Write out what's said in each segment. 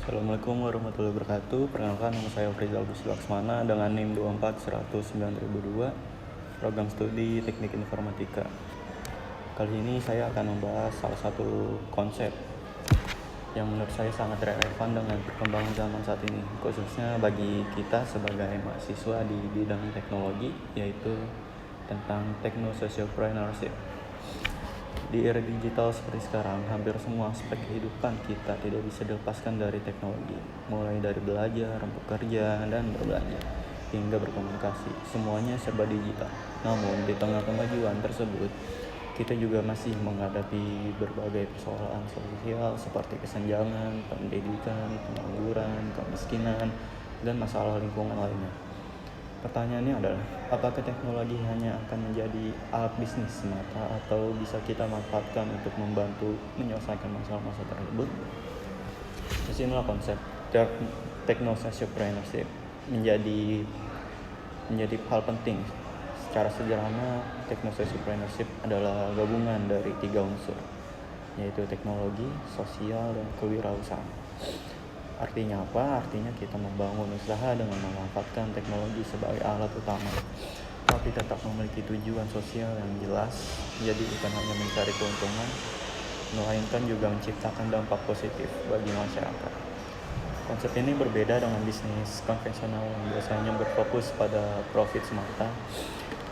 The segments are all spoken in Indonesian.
Assalamualaikum warahmatullahi wabarakatuh. Perkenalkan, nama saya Frizal Busri Laksmana dengan NIM 24109.2002, program studi Teknik Informatika. Kali ini saya akan membahas salah satu konsep yang menurut saya sangat relevan dengan perkembangan zaman saat ini, khususnya bagi kita sebagai mahasiswa di bidang teknologi, yaitu tentang techno-sociopreneurship. Di era digital seperti sekarang, hampir semua aspek kehidupan kita tidak bisa dilepaskan dari teknologi. Mulai dari belajar, bekerja, dan berbelanja, hingga berkomunikasi. Semuanya serba digital. Namun, di tengah kemajuan tersebut, kita juga masih menghadapi berbagai persoalan sosial seperti kesenjangan, pendidikan, pengangguran, kemiskinan, dan masalah lingkungan lainnya. Pertanyaannya adalah, apakah teknologi hanya akan menjadi alat bisnis semata atau bisa kita manfaatkan untuk membantu menyelesaikan masalah-masalah tersebut? Disinilah konsep techno-sociopreneurship menjadi hal penting. Secara sederhana, techno-sociopreneurship adalah gabungan dari 3 unsur, yaitu teknologi, sosial, dan kewirausahaan. Artinya apa? Artinya kita membangun usaha dengan memanfaatkan teknologi sebagai alat utama, tapi tetap memiliki tujuan sosial yang jelas. Jadi bukan hanya mencari keuntungan, melainkan juga menciptakan dampak positif bagi masyarakat. Konsep ini berbeda dengan bisnis konvensional yang biasanya berfokus pada profit semata.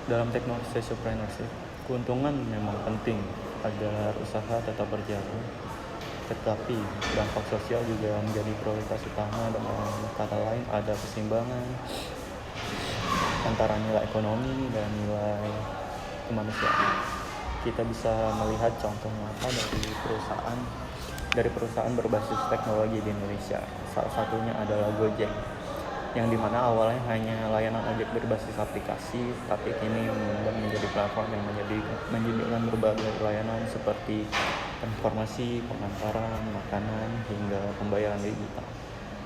Dalam techno-sociopreneurship, keuntungan memang penting agar usaha tetap berjalan, tetapi dampak sosial juga menjadi prioritas utama. Dengan kata lain, ada keseimbangan antara nilai ekonomi dan nilai kemanusiaan. Kita bisa melihat contoh nyata dari perusahaan berbasis teknologi di Indonesia. Salah satunya adalah Gojek, yang dimana awalnya hanya layanan ojek berbasis aplikasi, tapi kini mengembang menjadi platform yang menyediakan berbagai layanan seperti informasi, pengantaran, makanan, hingga pembayaran digital.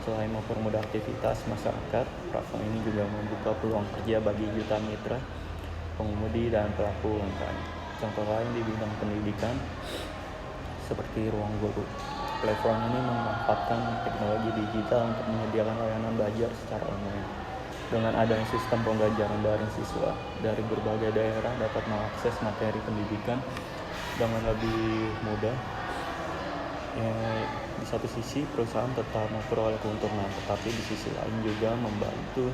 Selain mempermudah aktivitas masyarakat, platform ini juga membuka peluang kerja bagi jutaan mitra, pengemudi, dan pelaku UMKM. Contoh lain di bidang pendidikan, seperti Ruang Guru. Platform ini memanfaatkan teknologi digital untuk menyediakan layanan belajar secara online. Dengan adanya sistem pembelajaran daring, siswa dari berbagai daerah dapat mengakses materi pendidikan dengan lebih mudah. Di satu sisi perusahaan tetap memperoleh keuntungan, tetapi di sisi lain juga membantu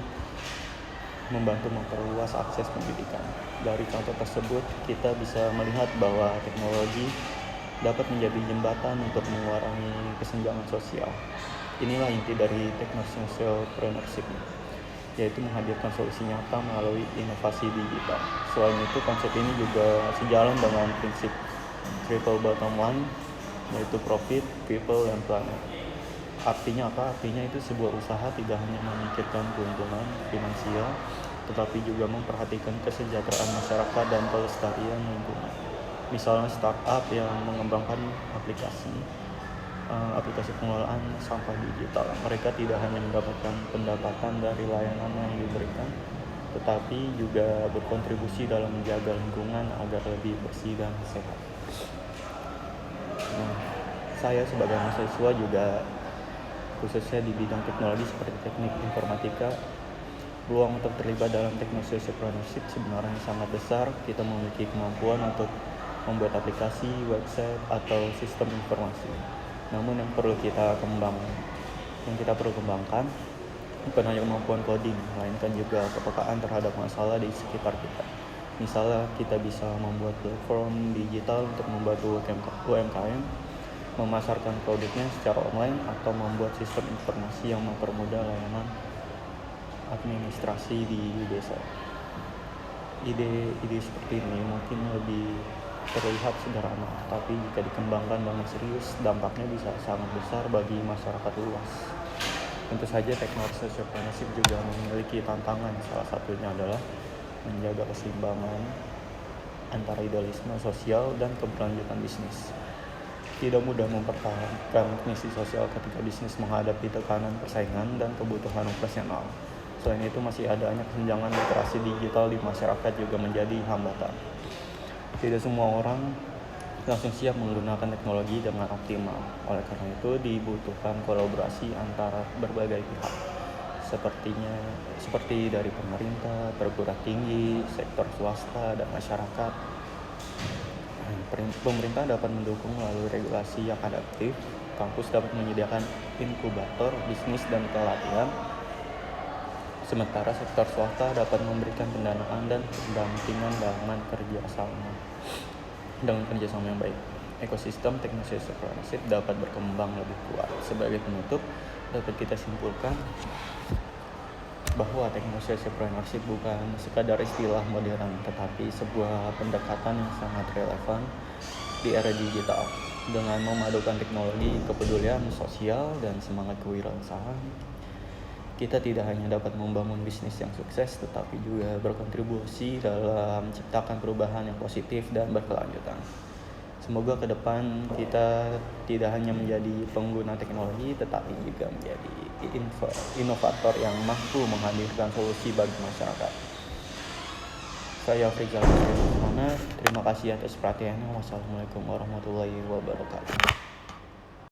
memperluas akses pendidikan. Dari contoh tersebut, kita bisa melihat bahwa teknologi dapat menjadi jembatan untuk mengurangi kesenjangan sosial. Inilah inti dari techno-sociopreneurship, yaitu menghadirkan solusi nyata melalui inovasi digital. Selain itu, konsep ini juga sejalan dengan prinsip triple bottom line, yaitu profit, people, dan planet. Artinya apa? Artinya itu sebuah usaha tidak hanya memikirkan keuntungan finansial, tetapi juga memperhatikan kesejahteraan masyarakat dan kelestarian lingkungan. Misalnya startup yang mengembangkan aplikasi pengelolaan sampah digital. Mereka tidak hanya mendapatkan pendapatan dari layanan yang diberikan, tetapi juga berkontribusi dalam menjaga lingkungan agar lebih bersih dan sehat. Saya sebagai mahasiswa juga, khususnya di bidang teknologi seperti teknik informatika, peluang untuk terlibat dalam techno-sociopreneurship sebenarnya sangat besar. Kita memiliki kemampuan untuk membuat aplikasi, website, atau sistem informasi. Namun yang kita perlu kembangkan bukan hanya kemampuan coding, melainkan juga kepekaan terhadap masalah di sekitar kita. Misalnya, kita bisa membuat platform digital untuk membantu UMKM memasarkan produknya secara online, atau membuat sistem informasi yang mempermudah layanan administrasi di desa. Ide seperti ini mungkin lebih terlihat sederhana, tapi jika dikembangkan dengan serius, dampaknya bisa sangat besar bagi masyarakat luas. Tentu saja techno-sociopreneurship juga memiliki tantangan. Salah satunya adalah menjaga keseimbangan antara idealisme sosial dan keberlanjutan bisnis. Tidak mudah mempertahankan misi sosial ketika bisnis menghadapi tekanan persaingan dan kebutuhan operasional. Selain itu, masih adanya kesenjangan literasi digital di masyarakat juga menjadi hambatan. Tidak semua orang langsung siap menggunakan teknologi dengan optimal. Oleh karena itu dibutuhkan kolaborasi antara berbagai pihak, seperti dari pemerintah, perguruan tinggi, sektor swasta, dan masyarakat. Pemerintah dapat mendukung melalui regulasi yang adaptif, kampus dapat menyediakan inkubator bisnis dan pelatihan, sementara sektor swasta dapat memberikan pendanaan dan pendampingan dengan kerjasama yang baik. Ekosistem teknologi entrepreneurship dapat berkembang lebih kuat. Sebagai penutup, dapat kita simpulkan bahwa teknologi entrepreneurship bukan sekadar istilah modern, tetapi sebuah pendekatan yang sangat relevan di era digital. Dengan memadukan teknologi, kepedulian sosial, dan semangat kewirausahaan, kita tidak hanya dapat membangun bisnis yang sukses, tetapi juga berkontribusi dalam menciptakan perubahan yang positif dan berkelanjutan. Semoga ke depan kita tidak hanya menjadi pengguna teknologi, tetapi juga menjadi inovator yang mampu menghadirkan solusi bagi masyarakat. Saya Frizal Luxmana, terima kasih atas perhatiannya. Wassalamualaikum warahmatullahi wabarakatuh.